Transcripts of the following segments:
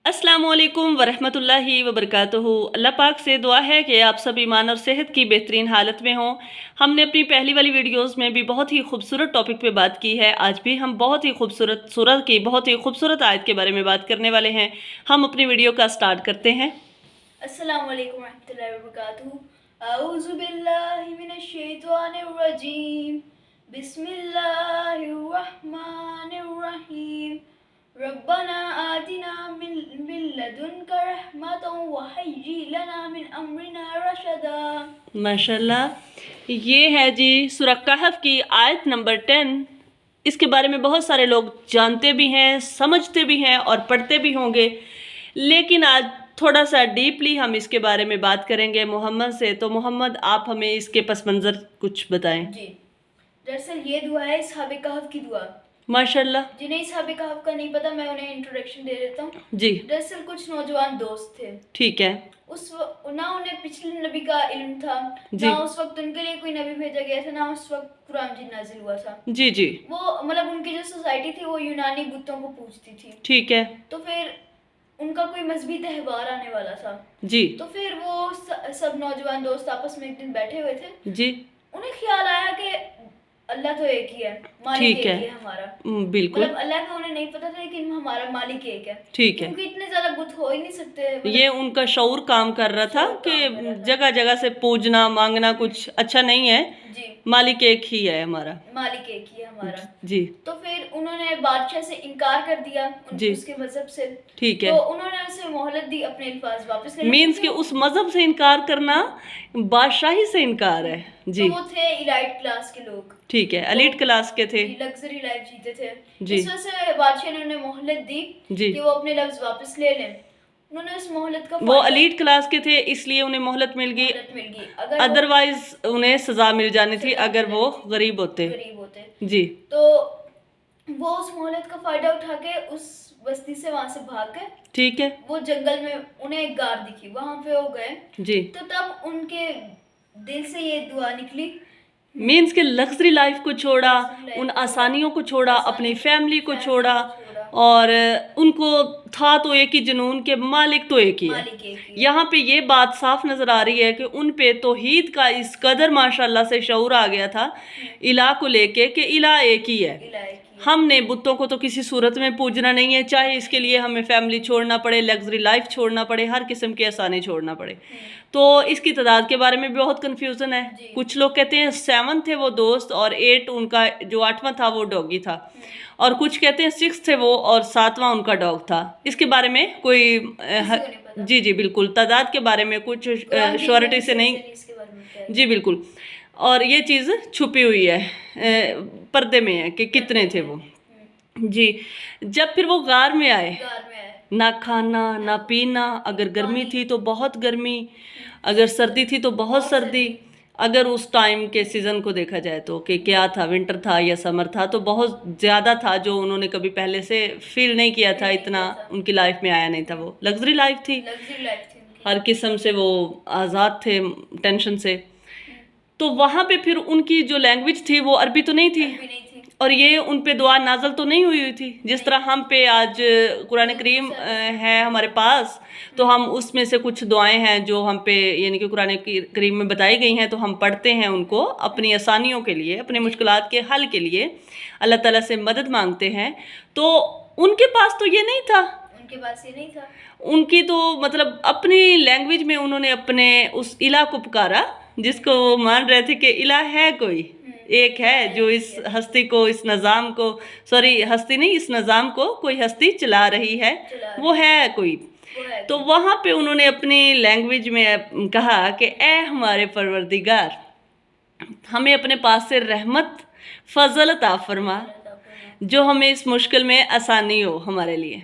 अस्सलामुअलैकुम वरहमतुल्लाहि वबरकातुहू। अल्लाह पाक से दुआ है कि आप सब ईमान और सेहत की बेहतरीन हालत में हों। हमने अपनी पहली वाली वीडियोस में भी बहुत ही खूबसूरत टॉपिक पे बात की है। आज भी हम बहुत ही खूबसूरत सूरत की बहुत ही खूबसूरत आयत के बारे में बात करने वाले हैं। हम अपनी वीडियो का स्टार्ट करते हैं। अस्सलामुअलैकुम रहमतुल्लाहि व बरकातुहू। अऊज़ु बिल्लाहि मिनश शैतानिर रजीम। बिस्मिल्लाहिर रहमानिर रहीम। रब्बना आतिना मिन लदुनका रहमतन व हय्यि लना मिन अमरिना रशदा। माशाल्लाह, ये है जी सूरह कहफ की आयत नंबर 10। इसके बारे में बहुत सारे लोग जानते भी हैं, समझते भी हैं और पढ़ते भी होंगे, लेकिन आज थोड़ा सा डीपली हम इसके बारे में बात करेंगे मोहम्मद से। तो मोहम्मद, आप हमें इसके पस मंज़र कुछ बताएं। जी, दरअसल ये दुआ है असहाबे कहफ की दुआ। माशाल्लाह। जिन्हें असहाबे कहफ का नहीं पता, मैं उन्हें इंट्रोडक्शन दे देता हूँ। जी, दरअसल कुछ नौजवान दोस्त थे। ठीक है ना उन्हें पिछले नबी का इल्म था, जी ना उस वक्त उनके लिए कोई नबी भेजा गया था, ना उस वक्त कुरान मजीद नाजिल हुआ था। जी जी, वो मतलब उनकी जो सोसाइटी थी वो यूनानी बुतों को पूजती थी। ठीक है तो फिर उनका कोई मजहबी त्यौहार आने वाला था। जी तो फिर वो सब नौजवान दोस्त आपस में एक दिन बैठे हुए थे। जी, उन्हें ख्याल आया कि अल्लाह तो एक ही है, मालिक ठीक एक है। ही है हमारा। बिल्कुल मतलब अल्लाह का उन्हें नहीं पता था, लेकिन हमारा मालिक एक है। ठीक है। क्योंकि इतने ज्यादा बुत हो ही नहीं सकते। ये उनका शऊर काम कर रहा था शऊर कि काम कर रहा था। जगह जगह से पूजना मांगना कुछ अच्छा नहीं है, जी, मालिक एक ही है हमारा। मालिक एक ही है हमारा। जी तो फिर उन्होंने बादशाह से इनकार कर दिया जी, उसके मजहब से। ठीक तो है। उन्होंने उसे मोहलत दी अपने अल्फाज वापस लेने मीन्स के। कि उस मजहब से इनकार करना बादशाही से इनकार है। तो जी, वो थे इलाइट क्लास के लोग, ठीक है, एलीट क्लास के थे। लग्जरी लाइफ जीते थे। जी इस वजह से बादशाह ने उन्हें मोहलत दी जी, कि वो अपने लफ्ज वापस ले लें। उन्होंने उस मोहलत का वो एलीट क्लास के थे इसलिए उन्हें मोहलत मिल गई, मोहलत मिल गई। अगर अदरवाइज उन्हें सजा मिल जानी थी सजा अगर मिल वो जानी थी, गरीब होते। गरीब होते। जी, तो वो उस मोहलत का फायदा उठा के उस बस्ती से वहां से भाग गए। ठीक है वो जंगल में उन्हें एक गार दिखी, वहां पे वो गए। जी। तो तब उनके दिल से ये दुआ निकली। मीन्स के लग्जरी लाइफ को छोड़ा, उन आसानियों को छोड़ा, अपनी फैमिली को छोड़ा, और उनको था तो एक ही जुनून के मालिक तो एक ही है। मालिक एक ही है। यहाँ पे ये बात साफ नजर आ रही है कि उन पे तौहीद का इस कदर माशाल्लाह से शऊर आ गया था इला को लेके कि इला एक ही है। इला एक ही है। हमने बुतों को तो किसी सूरत में पूजना नहीं है, चाहे इसके लिए हमें फैमिली छोड़ना पड़े, लग्जरी लाइफ छोड़ना पड़े, हर किस्म की आसानी छोड़ना पड़े। तो इसकी तादाद के बारे में भी बहुत कन्फ्यूज़न है। कुछ लोग कहते हैं 7 थे वो दोस्त और 8 उनका जो 8वां था वो डॉगी था, और कुछ कहते हैं 6 थे वो और 7वां उनका डॉग था। इसके बारे में कोई जी जी बिल्कुल, तादाद के बारे में कुछ श्योरिटी से नहीं। जी बिल्कुल, और ये चीज़ छुपी हुई है, पर्दे में है कि कितने थे वो। जी, जब फिर वो गार में आए, ना खाना ना पीना, अगर गर्मी थी तो बहुत गर्मी, अगर सर्दी थी तो बहुत सर्दी, अगर उस टाइम के सीज़न को देखा जाए तो कि क्या था, विंटर था या समर था, तो बहुत ज़्यादा था जो उन्होंने कभी पहले से फील नहीं किया था, इतना उनकी लाइफ में आया नहीं था। वो लग्जरी लाइफ थी, हर किस्म से वो आज़ाद थे टेंशन से। तो वहाँ पे फिर उनकी जो लैंग्वेज थी वो अरबी तो नहीं थी, और ये उन पे दुआ नाजल तो नहीं हुई थी जिस तरह हम पे आज कुरान करीम है हमारे पास। तो हम उसमें से कुछ दुआएं हैं जो हम पे यानी कि कुरान करीम में बताई गई हैं, तो हम पढ़ते हैं उनको अपनी आसानियों के लिए, अपनी मुश्किलात के हल के लिए अल्लाह ताला से मदद मांगते हैं। तो उनके पास तो ये नहीं था, उनके पास ये नहीं था। उनकी तो मतलब अपनी लैंग्वेज में उन्होंने अपने उस इला को पुकारा जिसको वो मान रहे थे कि इला है, कोई एक है जो इस हस्ती को, इस निज़ाम को, सॉरी हस्ती नहीं, इस निज़ाम को कोई हस्ती चला रही है, वो है कोई। तो वहाँ पे उन्होंने अपनी लैंग्वेज में कहा कि ए हमारे परवरदिगार, हमें अपने पास से रहमत फजल अता फरमा, जो हमें इस मुश्किल में आसानी हो हमारे लिए।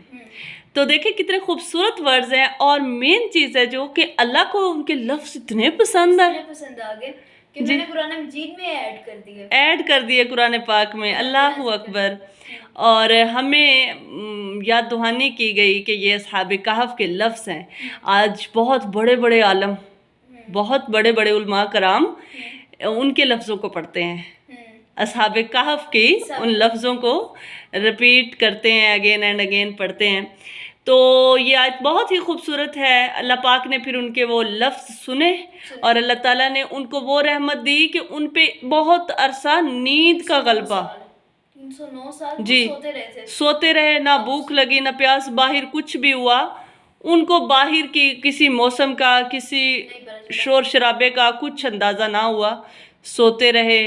तो देखिए कितने खूबसूरत वर्ड्स हैं, और मेन चीज़ है जो कि अल्लाह को उनके लफ्ज़ इतने पसंद आ गए कि मैंने कुरान मजीद में ऐड कर दिए कुरान पाक में। अल्लाह अकबर। और हमें याद दहानी की गई कि ये असहाबे कहफ के लफ्ज़ हैं। आज बहुत बड़े बड़े आलम, बहुत बड़े बड़े उलमा कराम उनके लफ्ज़ों को पढ़ते हैं, असहाबे कहफ की उन लफ्ज़ों को रिपीट करते हैं, अगेन एंड अगेन पढ़ते हैं। तो ये आयत बहुत ही खूबसूरत है। अल्लाह पाक ने फिर उनके वो लफ्ज़ सुने और अल्लाह ताला ने उनको वो रहमत दी कि उन पे बहुत अरसा नींद का गलबा। 309 साल जी, वो सोते रहे थे। सोते रहे, ना भूख लगी ना प्यास, बाहर कुछ भी हुआ उनको बाहर की किसी मौसम का, किसी शोर शराबे का कुछ अंदाज़ा ना हुआ, सोते रहे।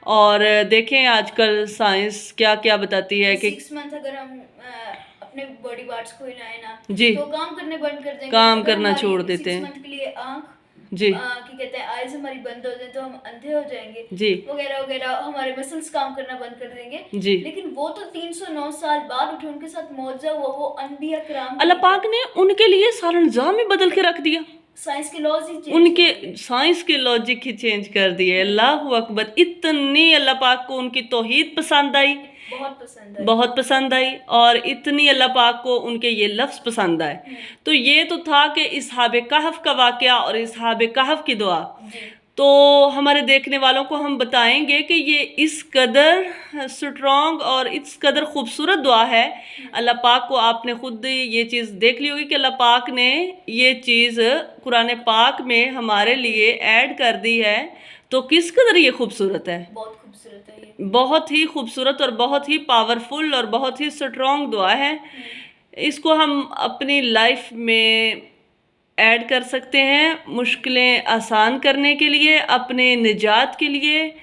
और देखें आजकल साइंस क्या क्या बताती है कि 6 मंथ अगर हम अपने बॉडी पार्ट्स को हिलाएं ना जी, तो काम करने बंद कर देंगे। काम अगर करना हमारी छोड़ 6 देते हैं। मंथ के लिए आँख जी, क्या कहते हैं आइज हमारी बंद हो जाए तो हम अंधे हो जाएंगे जी, वगैरह वगैरह, हमारे मसल्स काम करना बंद कर देंगे। जी। लेकिन वो तो 309 साल बाद उठे, उनके साथ मौजज़ा हुआ, वो अनबिया किराम अल्लाह पाक ने उनके लिए सारा निज़ाम ही बदल के रख दिया। साइंस के लॉज ही चेंज उनके कर दिए। साइंस के लॉजिक ही चेंज कर दिए। अल्लाह अकबर। इतनी अल्लाह पाक को उनकी तौहीद पसंद आई, बहुत पसंद है। बहुत पसंद आई, और इतनी अल्लाह पाक को उनके ये लफ्ज़ पसंद आए। तो ये तो था कि इसहाब कहफ का वाक़या और इसहाब कहफ की दुआ। जी तो हमारे देखने वालों को हम बताएंगे कि ये इस कदर स्ट्रॉन्ग और इस कदर खूबसूरत दुआ है। अल्लाह पाक को आपने खुद ये चीज़ देख ली होगी कि अल्लाह पाक ने ये चीज़ कुरान पाक में हमारे लिए ऐड कर दी है। तो किस कदर ये खूबसूरत है, बहुत खूबसूरत है ये। बहुत ही खूबसूरत और बहुत ही पावरफुल और बहुत ही स्ट्रॉन्ग दुआ है। इसको हम अपनी लाइफ में ऐड कर सकते हैं मुश्किलें आसान करने के लिए, अपने निजात के लिए,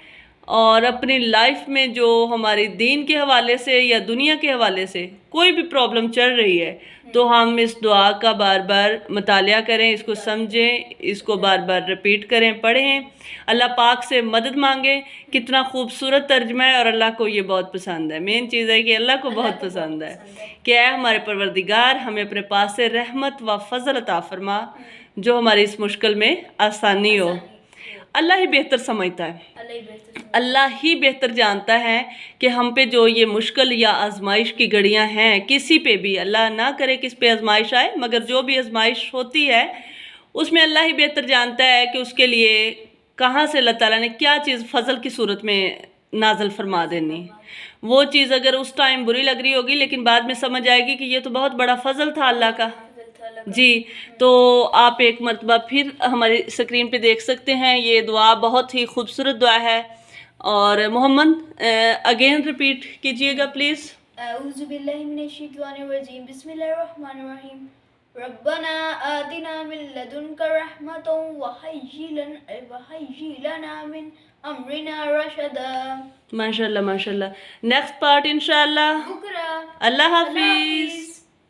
और अपनी लाइफ में जो हमारी दीन के हवाले से या दुनिया के हवाले से कोई भी प्रॉब्लम चल रही है तो हम इस दुआ का बार बार मुतालिया करें, इसको समझें, इसको बार बार रिपीट करें, पढ़ें, अल्लाह पाक से मदद मांगें। कितना खूबसूरत तर्जमा है और अल्लाह को ये बहुत पसंद है। मेन चीज़ है कि अल्लाह को बहुत पसंद है कि ऐ हमारे परवरदिगार हमें अपने पास से रहमत व फजल अता फरमा, जो हमारी इस मुश्किल में आसानी हो। अल्लाह ही बेहतर समझता है, अल्लाह ही बेहतर समझता अल्लाह ही बेहतर जानता है कि हम पे जो ये मुश्किल या आजमाइश की घड़ियां हैं, किसी पे भी, अल्लाह ना करे किस पे आजमाइश आए, मगर जो भी आजमाइश होती है उसमें अल्लाह ही बेहतर जानता है कि उसके लिए कहाँ से अल्लाह ताला ने क्या चीज़ फ़ज़ल की सूरत में नाज़िल फरमा देनी। वो चीज़ अगर उस टाइम बुरी लग रही होगी लेकिन बाद में समझ आएगी कि ये तो बहुत बड़ा फ़ज़ल था अल्लाह का। जी, तो आप एक मरतबा फिर हमारी स्क्रीन पे देख सकते हैं। ये दुआ बहुत ही खूबसूरत दुआ है। और मोहम्मद अगेन रिपीट कीजिएगा प्लीज़। अऊज़ु बिल्लाहि मिनश शैतानिर रजीम, बिस्मिल्लाहिर रहमानिर रहीम, रब्बना आतिना मिन लदुनका रहमतन व हय्यि लना मिन अमरिना रशदा। माशाल्लाह माशाल्लाह। नेक्स्ट पार्ट इंशाल्लाह। बुकरा। अल्लाह अल्लाह हाफिज़। हाफिज़।